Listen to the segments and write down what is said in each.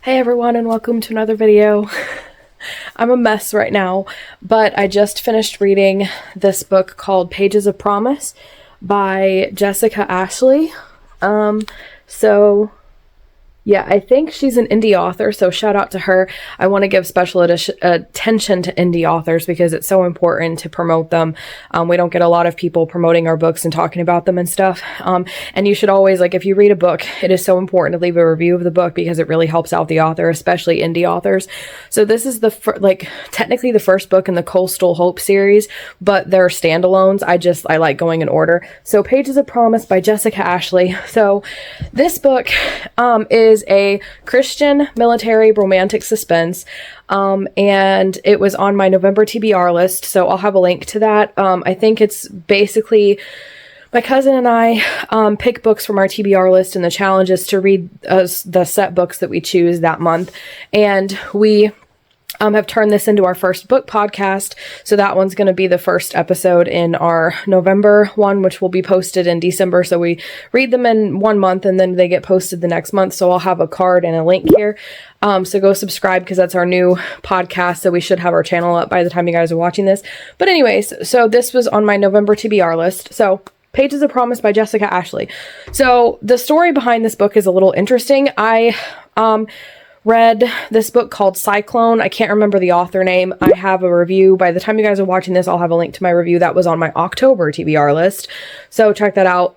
Hey everyone, and welcome to another video. I'm a mess right now, but I just finished reading this book called Pages of Promise by Jessica Ashley. Yeah, I think she's an indie author, so shout out to her. I want to give special attention to indie authors because it's so important to promote them. We don't get a lot of people promoting our books and talking about them and stuff. And you should always, like, if you read a book, it is so important to leave a review of the book because it really helps out the author, especially indie authors. So this is technically the first book in the Coastal Hope series, but they're standalones. I like going in order. So Pages of Promise by Jessica Ashley. So this book is a Christian military romantic suspense, and it was on my November TBR list, so I'll have a link to that. I think it's basically my cousin and I pick books from our TBR list, and the challenge is to read the set books that we choose that month, and we have turned this into our first book podcast. So that one's going to be the first episode in our November one, which will be posted in December. So we read them in 1 month and then they get posted the next month. So I'll have a card and a link here. So go subscribe because that's our new podcast. So we should have our channel up by the time you guys are watching this. But anyways, so this was on my November TBR list. So Pages of Promise by Jessica Ashley. So the story behind this book is a little interesting. I read this book called Cyclone. I can't remember the author name. I have a review. By the time you guys are watching this, I'll have a link to my review. That was on my October TBR list. So check that out.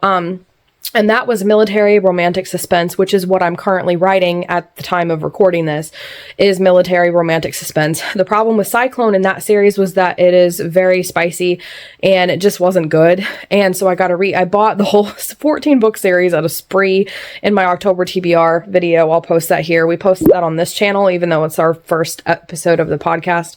And that was military romantic suspense, which is what I'm currently writing at the time of recording this, is military romantic suspense. The problem with Cyclone in that series was that it is very spicy and it just wasn't good. And so I bought the whole 14 book series at a spree in my October TBR video. I'll post that here. We posted that on this channel, even though it's our first episode of the podcast.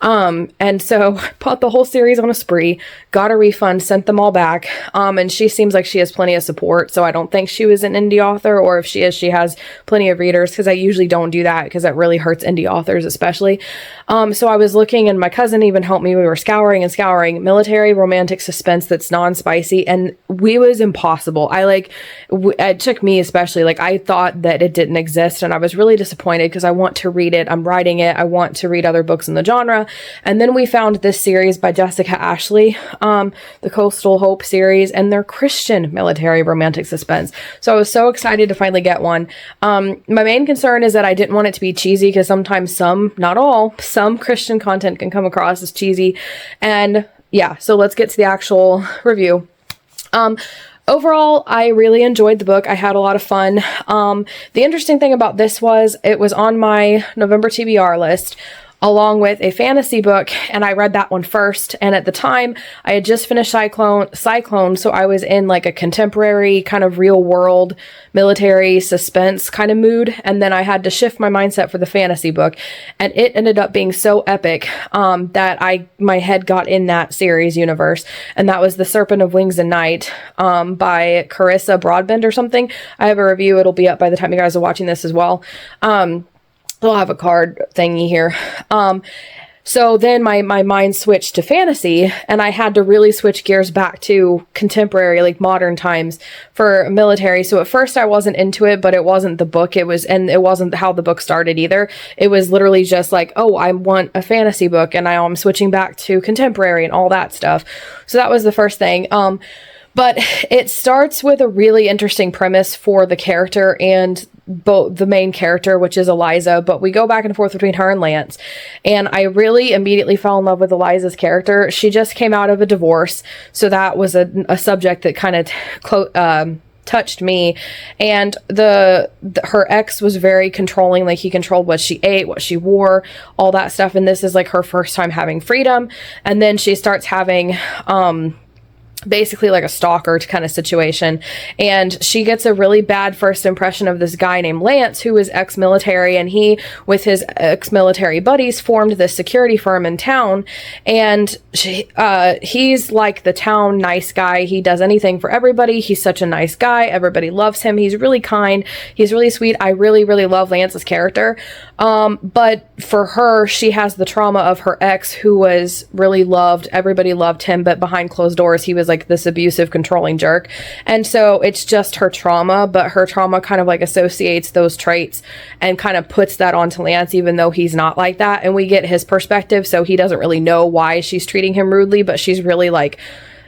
And so bought the whole series on a spree, got a refund, sent them all back. And she seems like she has plenty of support. So I don't think she was an indie author, or if she is, she has plenty of readers, because I usually don't do that because that really hurts indie authors, especially. So I was looking, and my cousin even helped me. We were scouring military romantic suspense that's non-spicy, and it was impossible. It took me especially, I thought that it didn't exist, and I was really disappointed because I want to read it. I'm writing it. I want to read other books in the genre. And then we found this series by Jessica Ashley, the Coastal Hope series, and they're Christian military romantic suspense. So I was so excited to finally get one. My main concern is that I didn't want it to be cheesy, because sometimes not all, some Christian content can come across as cheesy. And yeah, so let's get to the actual review. Overall, I really enjoyed the book. I had a lot of fun. The interesting thing about this was it was on my November TBR list, along with a fantasy book, and I read that one first. And at the time, I had just finished Cyclone, so I was in a contemporary kind of real world military suspense kind of mood. And then I had to shift my mindset for the fantasy book, and it ended up being so epic that my head got in that series universe. And that was The Serpent of Wings and Night by Carissa Broadbent or something. I have a review. It'll be up by the time you guys are watching this as well. I'll have a card thingy here. So then my mind switched to fantasy, and I had to really switch gears back to contemporary, modern times for military. So at first I wasn't into it, but it wasn't the book. It wasn't how the book started either. It was literally just oh, I want a fantasy book, and I'm switching back to contemporary and all that stuff. So that was the first thing. But it starts with a really interesting premise for the character, and both the main character, which is Eliza, but we go back and forth between her and Lance. And I really immediately fell in love with Eliza's character. She just came out of a divorce, so that was a subject that kind of touched me. And her ex was very controlling. He controlled what she ate, what she wore, all that stuff. And this is her first time having freedom. And then she starts having basically a stalker kind of situation, and she gets a really bad first impression of this guy named Lance, who is ex-military, and he, with his ex-military buddies, formed this security firm in town. And he's the town nice guy. He does anything for everybody. He's such a nice guy. Everybody loves him. He's really kind. He's really sweet. I really, really love Lance's character. But for her, she has the trauma of her ex, who was really loved. Everybody loved him, but behind closed doors, he was like this abusive, controlling jerk. And so it's just her trauma, but her trauma kind of like associates those traits and kind of puts that onto Lance, even though he's not like that. And we get his perspective, so he doesn't really know why she's treating him rudely, but she's really like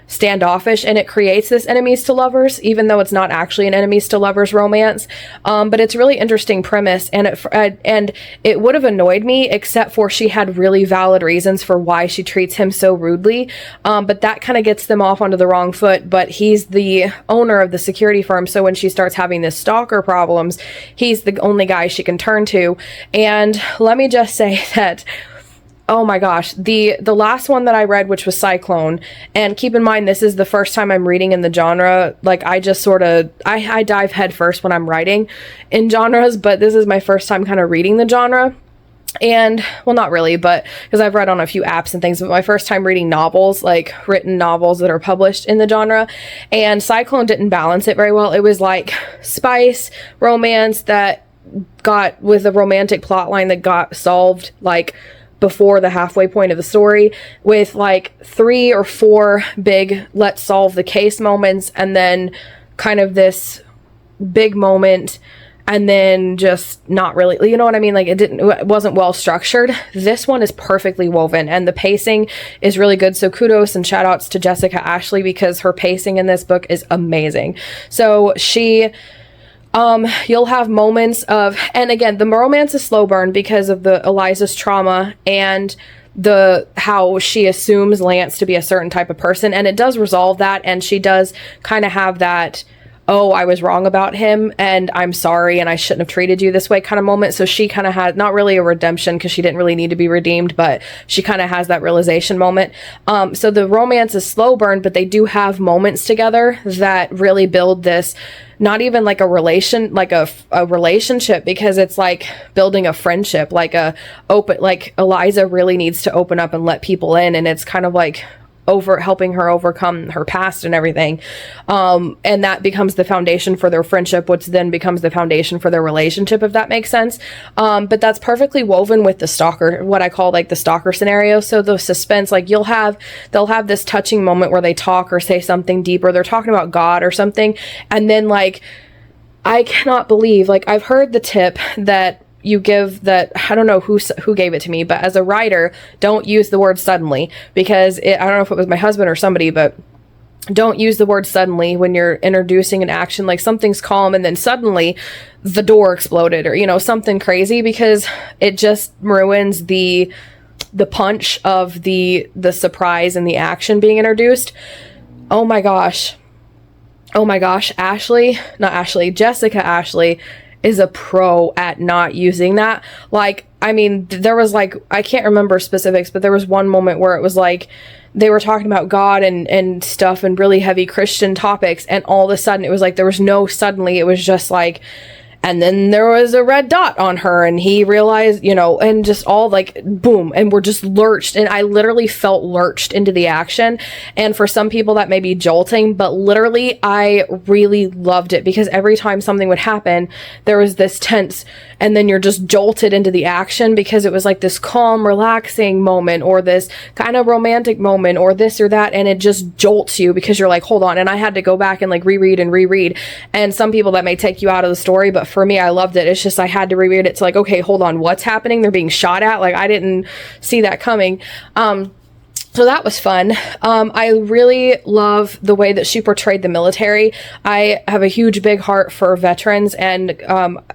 standoffish, and it creates this enemies to lovers, even though it's not actually an enemies to lovers romance. But it's a really interesting premise, and it would have annoyed me, except for she had really valid reasons for why she treats him so rudely. But that kind of gets them off onto the wrong foot. But he's the owner of the security firm, so when she starts having this stalker problems, he's the only guy she can turn to. And let me just say that, oh my gosh, the last one that I read, which was Cyclone, and keep in mind, this is the first time I'm reading in the genre. Like, I just sort of, I dive head first when I'm writing in genres, but this is my first time kind of reading the genre. And, well, not really, but because I've read on a few apps and things, but my first time reading novels, like written novels that are published in the genre. And Cyclone didn't balance it very well. It was like spice, romance that got with a romantic plot line that got solved like before the halfway point of the story, with like 3 or 4 big let's solve the case moments, and then kind of this big moment, and then just not really, you know what I mean? Like, it wasn't well structured. This one is perfectly woven, and the pacing is really good. So kudos and shout outs to Jessica Ashley, because her pacing in this book is amazing. So you'll have moments of, and again, the romance is slow burn because of the Eliza's trauma and how she assumes Lance to be a certain type of person, and it does resolve that, and she does kind of have that, oh, I was wrong about him and I'm sorry and I shouldn't have treated you this way kind of moment. So she kind of had not really a redemption, because she didn't really need to be redeemed, but she kind of has that realization moment. So the romance is slow burn, but they do have moments together that really build this, not even like a relationship, because it's like building a friendship, like Eliza really needs to open up and let people in, and it's kind of like helping her overcome her past and everything. And that becomes the foundation for their friendship, which then becomes the foundation for their relationship, if that makes sense. But that's perfectly woven with the stalker, what I call like the stalker scenario. So the suspense, like they'll have this touching moment where they talk or say something deep, or they're talking about God or something. And then like, I cannot believe, like, I've heard the tip that you give, that I don't know who gave it to me, but as a writer, don't use the word suddenly, because I don't know if it was my husband or somebody, but don't use the word suddenly when you're introducing an action, like something's calm and then suddenly the door exploded, or, you know, something crazy, because it just ruins the punch of the surprise and the action being introduced. Oh my gosh, Jessica Ashley is a pro at not using that. Like, I mean, there was like, I can't remember specifics, but there was one moment where it was like, they were talking about God and stuff and really heavy Christian topics, and all of a sudden it was like, there was no suddenly, it was just like, and then there was a red dot on her, and he realized, you know, and just all like boom, and we're just lurched, and I literally felt lurched into the action. And for some people that may be jolting, but literally I really loved it, because every time something would happen, there was this tense, and then you're just jolted into the action, because it was like this calm, relaxing moment, or this kind of romantic moment, or this or that, and it just jolts you, because you're like, hold on. And I had to go back and like reread, and some people that may take you out of the story, but for me, I loved it. It's just, I had to reread it to like, okay, hold on, what's happening? They're being shot at. Like, I didn't see that coming. So that was fun. I really love the way that she portrayed the military. I have a huge, big heart for veterans, and,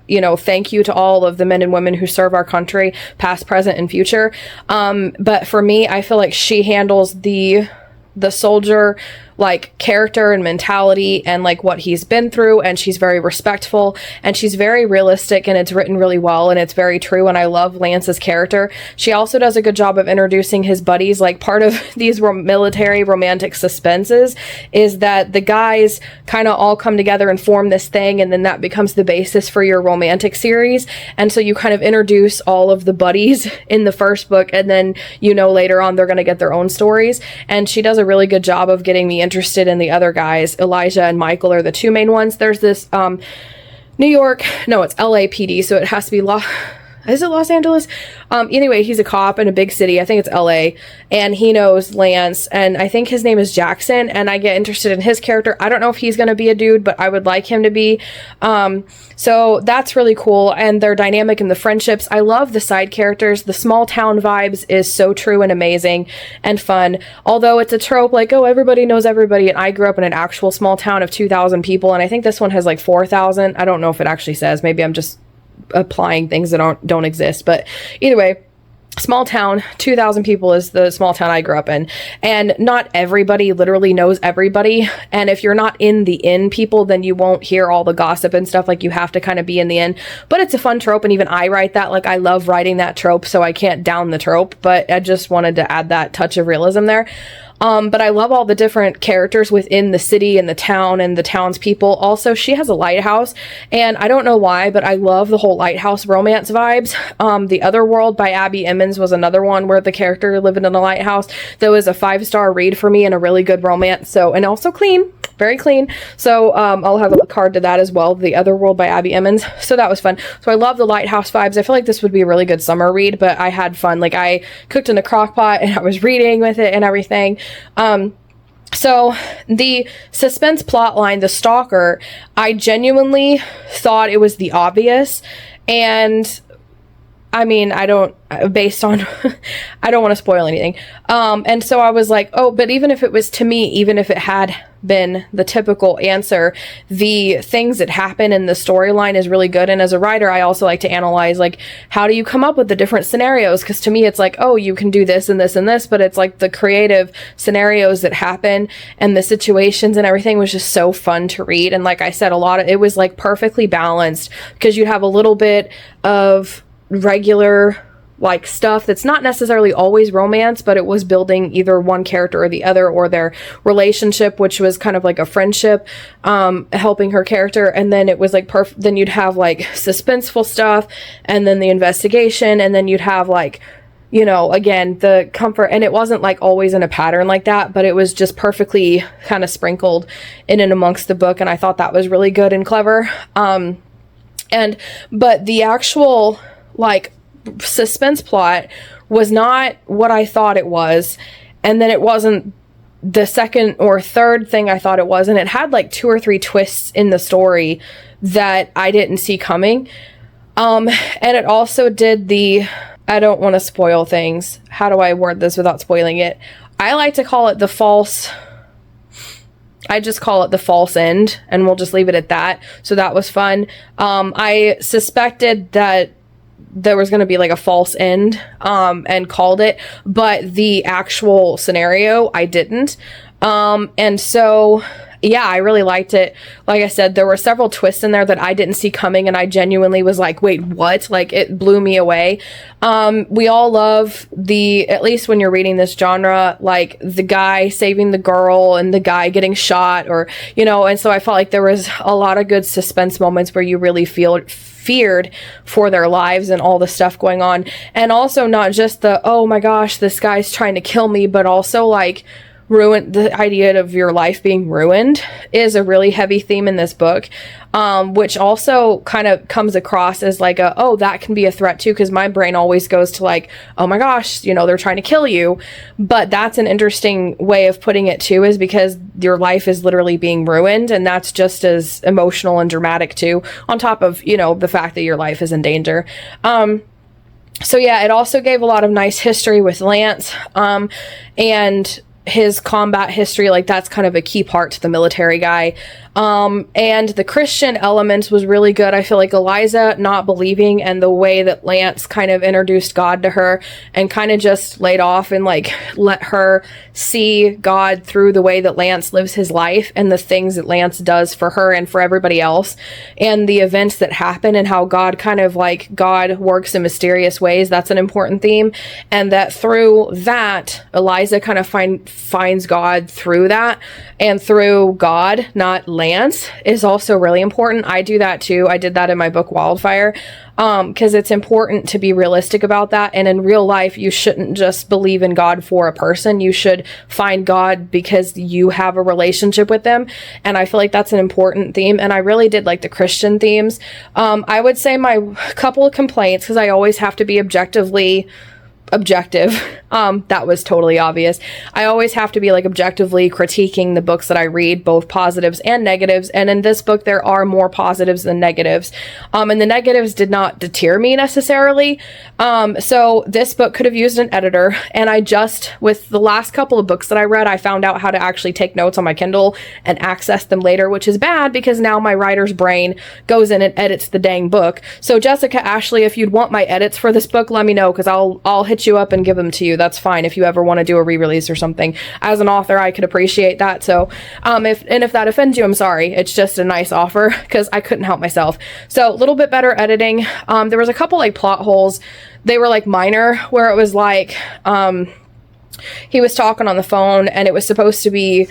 you know, thank you to all of the men and women who serve our country, past, present, and future. But for me, I feel like she handles the soldier like character and mentality and like what he's been through, and she's very respectful, and she's very realistic, and it's written really well, and it's very true, and I love Lance's character. She also does a good job of introducing his buddies. Like, part of these military romantic suspenses is that the guys kind of all come together and form this thing, and then that becomes the basis for your romantic series. And so you kind of introduce all of the buddies in the first book, and then, you know, later on they're going to get their own stories, and she does a really good job of getting me interested in the other guys. Elijah and Michael are the two main ones. There's this it's LAPD, so it has to be is it Los Angeles? Anyway, he's a cop in a big city. I think it's LA, and he knows Lance, and I think his name is Jackson, and I get interested in his character. I don't know if he's going to be a dude, but I would like him to be. So that's really cool, and their dynamic and the friendships. I love the side characters. The small town vibes is so true and amazing and fun. Although it's a trope, like, oh, everybody knows everybody, and I grew up in an actual small town of 2,000 people, and I think this one has like 4,000. I don't know if it actually says. Maybe I'm just applying things that don't exist, but either way, small town, 2,000 people is the small town I grew up in, and not everybody literally knows everybody, and if you're not in the inn people, then you won't hear all the gossip and stuff. Like, you have to kind of be in the inn, but it's a fun trope, and even I write that. Like, I love writing that trope, so I can't down the trope, but I just wanted to add that touch of realism there. But I love all the different characters within the city and the town and the townspeople. Also, she has a lighthouse, and I don't know why, but I love the whole lighthouse romance vibes. The Other World by Abby Emmons was another one where the character lived in a lighthouse. That was a 5-star read for me and a really good romance. So, and also clean, very clean. So, I'll have a card to that as well. The Other World by Abby Emmons. So that was fun. So I love the lighthouse vibes. I feel like this would be a really good summer read, but I had fun. Like, I cooked in a crock pot and I was reading with it and everything. So the suspense plot line, the stalker, I genuinely thought it was the obvious, and I mean, based on, I don't want to spoil anything. And so I was like, oh, but even if it was to me, even if it had been the typical answer, the things that happen in the storyline is really good. And as a writer, I also like to analyze, like, how do you come up with the different scenarios? Because to me, it's like, oh, you can do this and this and this, but it's like the creative scenarios that happen and the situations and everything was just so fun to read. And like I said, it was like perfectly balanced, because you have a little bit of regular like stuff that's not necessarily always romance, but it was building either one character or the other, or their relationship, which was kind of like a friendship, helping her character. And then it was like then you'd have like suspenseful stuff, and then the investigation, and then you'd have like, you know, again, the comfort. And it wasn't like always in a pattern like that, but it was just perfectly kind of sprinkled in and amongst the book, and I thought that was really good and clever. But the actual like suspense plot was not what I thought it was, and then it wasn't the second or third thing I thought it was, and it had like 2 or 3 twists in the story that I didn't see coming. And it also did I don't want to spoil things. How do I word this without spoiling it? I like to call it I just call it the false end, and we'll just leave it at that. So that was fun. I suspected that there was going to be like a false end, and called it, but the actual scenario, I didn't. And so, yeah, I really liked it. Like I said, there were several twists in there that I didn't see coming, and I genuinely was like, wait, what? Like, it blew me away. We all love at least when you're reading this genre, like the guy saving the girl and the guy getting shot, or, you know, and so I felt like there was a lot of good suspense moments where you really feared for their lives and all the stuff going on. And also not just oh my gosh, this guy's trying to kill me, but also like the idea of your life being ruined is a really heavy theme in this book, which also kind of comes across as like that can be a threat too, because my brain always goes to like, oh my gosh, you know, they're trying to kill you. But that's an interesting way of putting it too, is because your life is literally being ruined, and that's just as emotional and dramatic too, on top of, you know, the fact that your life is in danger. So yeah, it also gave a lot of nice history with Lance, and his combat history. Like, that's kind of a key part to the military guy. And the Christian element was really good. I feel like Eliza not believing, and the way that Lance kind of introduced God to her and kind of just laid off and like let her see God through the way that Lance lives his life and the things that Lance does for her and for everybody else, and the events that happen, and how God works in mysterious ways. That's an important theme. And that through that, Eliza kind of finds God through that, and through God, not Lance, is also really important. I do that too. I did that in my book Wildfire. because it's important to be realistic about that. And in real life, you shouldn't just believe in God for a person. You should find God because you have a relationship with them. And I feel like that's an important theme. And I really did like the Christian themes. I would say my couple of complaints, because I always have to be objective. That was totally obvious. I always have to be like objectively critiquing the books that I read, both positives and negatives. And in this book, there are more positives than negatives. And the negatives did not deter me necessarily. So this book could have used an editor. And with the last couple of books that I read, I found out how to actually take notes on my Kindle and access them later, which is bad because now my writer's brain goes in and edits the dang book. So Jessica, Ashley, if you'd want my edits for this book, let me know, because I'll hit you up and give them to you. That's fine if you ever want to do a re-release or something. As an author, I could appreciate that. So if that offends you, I'm sorry. It's just a nice offer because I couldn't help myself. So a little bit better editing. There was a couple like plot holes. They were like minor, where it was like he was talking on the phone and it was supposed to be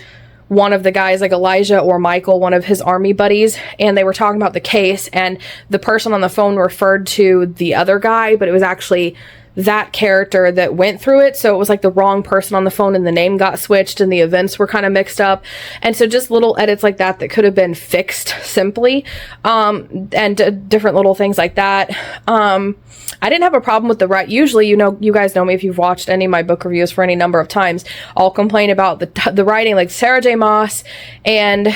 one of the guys, like Elijah or Michael, one of his army buddies, and they were talking about the case, and the person on the phone referred to the other guy, but it was actually that character that went through it. So it was like the wrong person on the phone, and the name got switched and the events were kind of mixed up. And so just little edits like that could have been fixed simply. And different little things like that. I didn't have a problem with usually, you guys know me if you've watched any of my book reviews for any number of times, I'll complain about the writing, like Sarah J. Maas and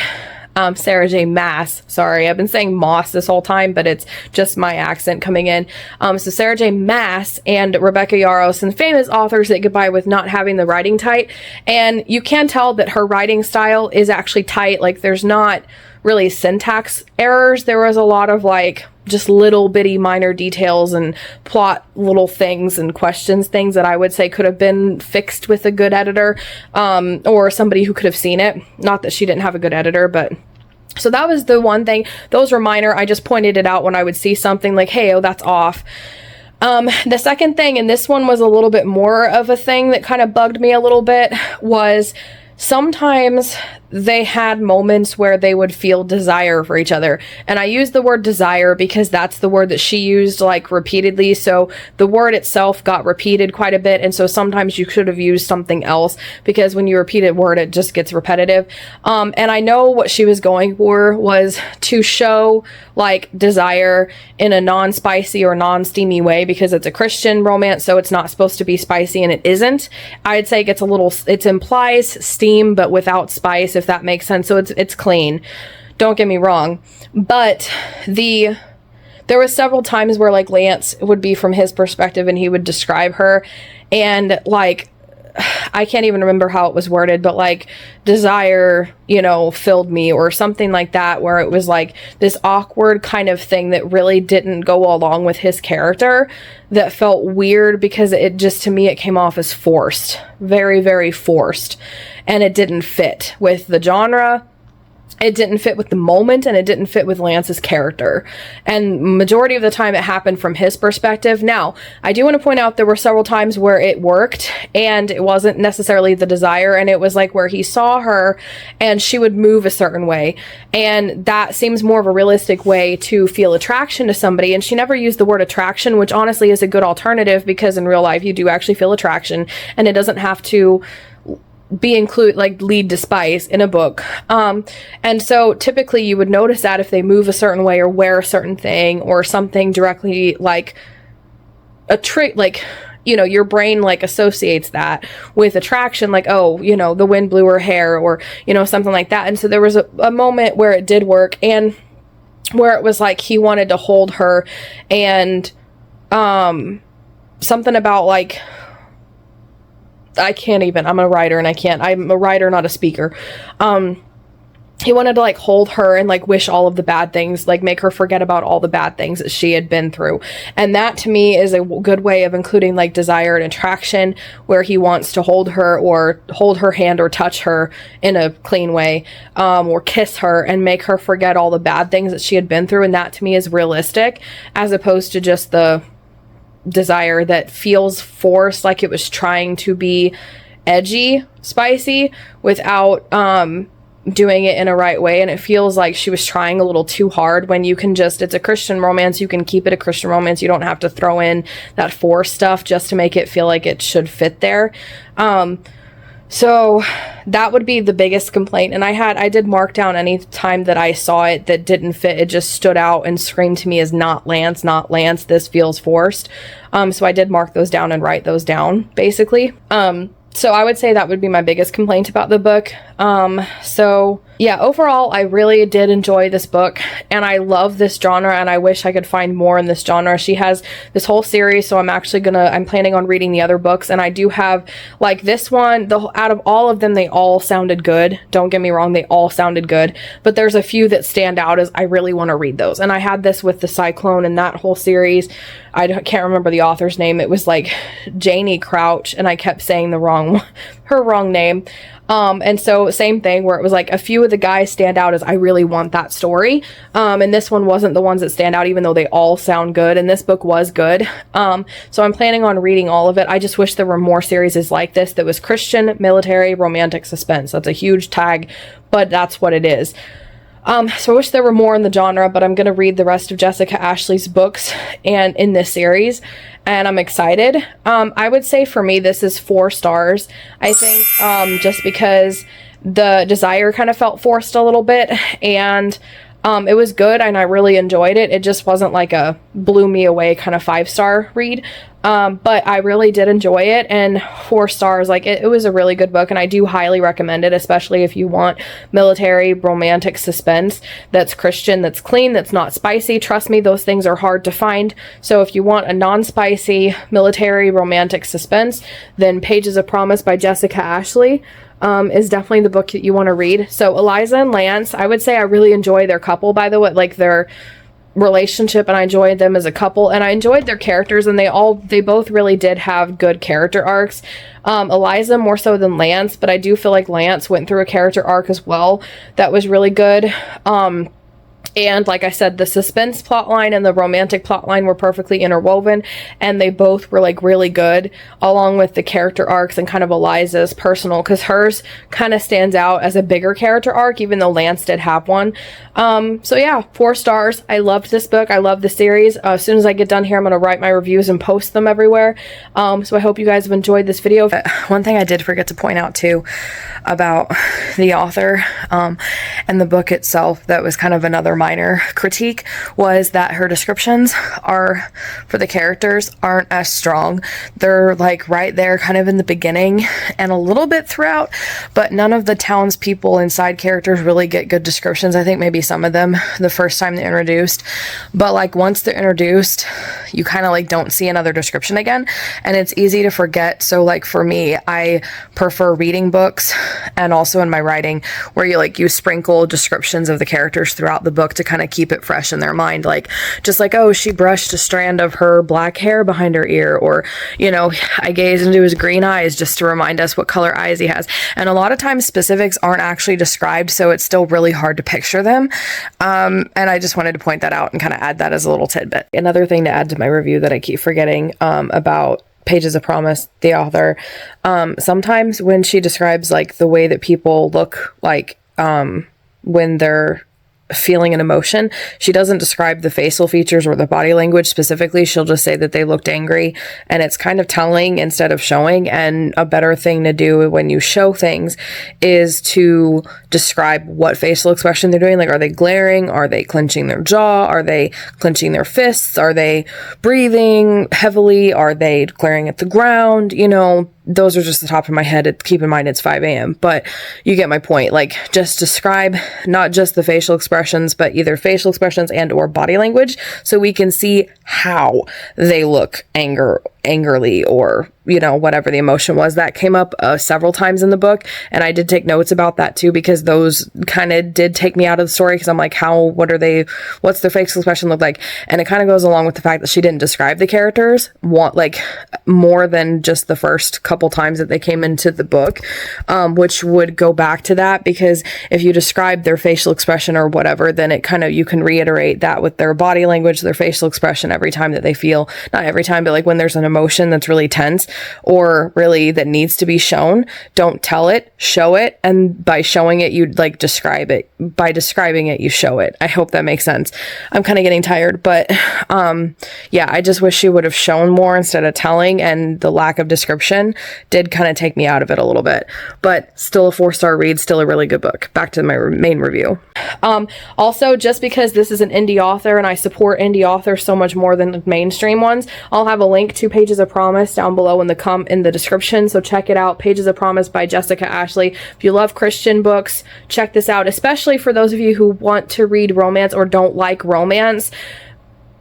Sarah J. Maas. Sorry, I've been saying Moss this whole time, but it's just my accent coming in. So Sarah J. Maas and Rebecca Yarros, and famous authors that get by with not having the writing tight. And you can tell that her writing style is actually tight. Like, there's not really syntax errors. There was a lot of like just little bitty minor details and plot little things and questions, things that I would say could have been fixed with a good editor, or somebody who could have seen it. Not that she didn't have a good editor, but so that was the one thing. Those were minor. I just pointed it out when I would see something like, hey, oh, that's off. The second thing, and this one was a little bit more of a thing that kind of bugged me a little bit, was sometimes they had moments where they would feel desire for each other. And I use the word desire because that's the word that she used like repeatedly. So the word itself got repeated quite a bit. And so sometimes you should have used something else, because when you repeat a word, it just gets repetitive. And I know what she was going for was to show like desire in a non-spicy or non-steamy way, because it's a Christian romance. So it's not supposed to be spicy, and it isn't. I'd say it implies steam, but without spice, if that makes sense. So it's clean. Don't get me wrong. But there was several times where like Lance would be from his perspective and he would describe her, and like, I can't even remember how it was worded, but like desire, filled me or something like that, where it was like this awkward kind of thing that really didn't go along with his character, that felt weird because it just, to me, it came off as forced, very, very forced, and it didn't fit with the genre. It didn't fit with the moment, and it didn't fit with Lance's character. And majority of the time it happened from his perspective. Now, I do want to point out there were several times where it worked, and it wasn't necessarily the desire, and it was like where he saw her and she would move a certain way. And that seems more of a realistic way to feel attraction to somebody. And she never used the word attraction, which honestly is a good alternative, because in real life you do actually feel attraction, and it doesn't have to lead to spice in a book. And so typically you would notice that if they move a certain way or wear a certain thing or something directly, like a trick, like, your brain like associates that with attraction, like, oh, the wind blew her hair, or, something like that. And so there was a moment where it did work, and where it was like he wanted to hold her, and something about like, I'm a writer and I'm a writer, not a speaker. He wanted to like hold her and like wish all of the bad things, like make her forget about all the bad things that she had been through. And that to me is a good way of including like desire and attraction, where he wants to hold her or hold her hand or touch her in a clean way, or kiss her and make her forget all the bad things that she had been through. And that to me is realistic, as opposed to just the desire that feels forced, like it was trying to be edgy, spicy, without doing it in a right way, and it feels like she was trying a little too hard when you can just, it's a Christian romance, you can keep it a Christian romance, you don't have to throw in that forced stuff just to make it feel like it should fit there. So that would be the biggest complaint. And I did mark down any time that I saw it that didn't fit. It just stood out and screamed to me as not Lance, this feels forced. So I did mark those down and write those down, basically. So I would say that would be my biggest complaint about the book. So yeah, overall, I really did enjoy this book, and I love this genre, and I wish I could find more in this genre. She has this whole series, so I'm planning on reading the other books, and I do have, like, this one, out of all of them, they all sounded good. Don't get me wrong, they all sounded good, but there's a few that stand out as I really want to read those. And I had this with the Cyclone and that whole series. I can't remember the author's name. It was like Janie Crouch, and I kept saying her wrong name. And so same thing, where it was like a few of the guys stand out as I really want that story. And this one wasn't the ones that stand out, even though they all sound good. And this book was good. So I'm planning on reading all of it. I just wish there were more series like this that was Christian, military, romantic, suspense. That's a huge tag, but that's what it is. So I wish there were more in the genre, but I'm going to read the rest of Jessica Ashley's books and in this series, and I'm excited. I would say for me, this is 4 stars. I think, just because the desire kind of felt forced a little bit, and it was good and I really enjoyed it. It just wasn't like a blew me away kind of 5-star read. But I really did enjoy it, and 4 stars, like it was a really good book, and I do highly recommend it, especially if you want military, romantic suspense that's Christian, that's clean, that's not spicy. Trust me, those things are hard to find. So if you want a non-spicy military romantic suspense, then Pages of Promise by Jessica Ashley is definitely the book that you want to read. So Eliza and Lance, I would say I really enjoy their couple, by the way, like their relationship, and I enjoyed them as a couple, and I enjoyed their characters, and they both really did have good character arcs. Eliza more so than Lance, but I do feel like Lance went through a character arc as well that was really good. And like I said, the suspense plotline and the romantic plotline were perfectly interwoven, and they both were like really good, along with the character arcs and kind of Eliza's personal, because hers kind of stands out as a bigger character arc, even though Lance did have one. So yeah, 4 stars. I loved this book. I love the series. As soon as I get done here, I'm going to write my reviews and post them everywhere. So I hope you guys have enjoyed this video. One thing I did forget to point out too about the author and the book itself that was kind of another minor critique was that her descriptions are for the characters aren't as strong. They're like right there kind of in the beginning and a little bit throughout, but none of the townspeople and side characters really get good descriptions. I think maybe some of them the first time they're introduced, but like once they're introduced, you kind of like don't see another description again, and it's easy to forget. So like for me, I prefer reading books and also in my writing where you sprinkle descriptions of the characters throughout the book to kind of keep it fresh in their mind, like just like, oh, she brushed a strand of her black hair behind her ear, or I gazed into his green eyes, just to remind us what color eyes he has. And a lot of times specifics aren't actually described, so it's still really hard to picture them. And I just wanted to point that out and kind of add that as a little tidbit. Another thing to add to my review that I keep forgetting about Pages of Promise, the author, sometimes when she describes like the way that people look like when they're feeling an emotion, she doesn't describe the facial features or the body language specifically. She'll just say that they looked angry, and it's kind of telling instead of showing. And a better thing to do when you show things is to describe what facial expression they're doing. Like, are they glaring? Are they clenching their jaw? Are they clenching their fists? Are they breathing heavily? Are they glaring at the ground? Those are just the top of my head. Keep in mind it's 5 a.m., but you get my point. Like, just describe not just the facial expressions, but either facial expressions and or body language, so we can see how they look angrily, or whatever the emotion was. That came up several times in the book, and I did take notes about that too, because those kind of did take me out of the story, because I'm like, what's their facial expression look like? And it kind of goes along with the fact that she didn't describe the characters. more than just the first couple times that they came into the book, which would go back to that, because if you describe their facial expression or whatever, then it kind of, you can reiterate that with their body language, their facial expression every time that they feel, not every time, but like when there's an emotion that's really tense or really that needs to be shown, don't tell it, show it. And by showing it, you like describe it. By describing it, you show it. I hope that makes sense. I'm kind of getting tired, but yeah, I just wish she would have shown more instead of telling, and the lack of description did kind of take me out of it a little bit, but still a 4-star read, still a really good book. Back to my main review. Also, just because this is an indie author and I support indie authors so much more than the mainstream ones, I'll have a link to Pages of Promise down below in the description, so check it out. Pages of Promise by Jessica Ashley. If you love Christian books, check this out, especially for those of you who want to read romance or don't like romance.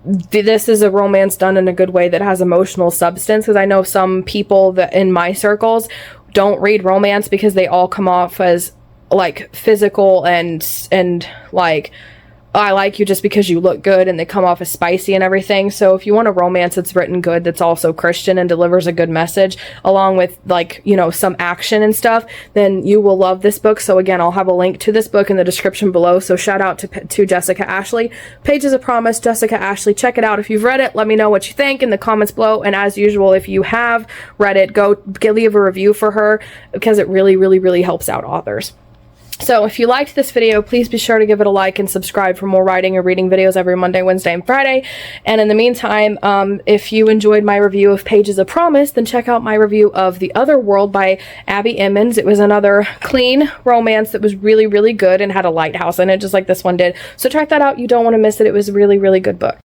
This is a romance done in a good way that has emotional substance, because I know some people that in my circles don't read romance because they all come off as like physical and like, I like you just because you look good, and they come off as spicy and everything. So if you want a romance that's written good, that's also Christian and delivers a good message along with, like, you know, some action and stuff, then you will love this book. So again, I'll have a link to this book in the description below. So shout out to Jessica Ashley. Pages of Promise, Jessica Ashley. Check it out. If you've read it, let me know what you think in the comments below. And as usual, if you have read it, leave a review for her, because it really, really, really helps out authors. So if you liked this video, please be sure to give it a like and subscribe for more writing or reading videos every Monday, Wednesday, and Friday. And in the meantime, if you enjoyed my review of Pages of Promise, then check out my review of The Other World by Abby Emmons. It was another clean romance that was really, really good and had a lighthouse in it, just like this one did. So check that out. You don't want to miss it. It was a really, really good book.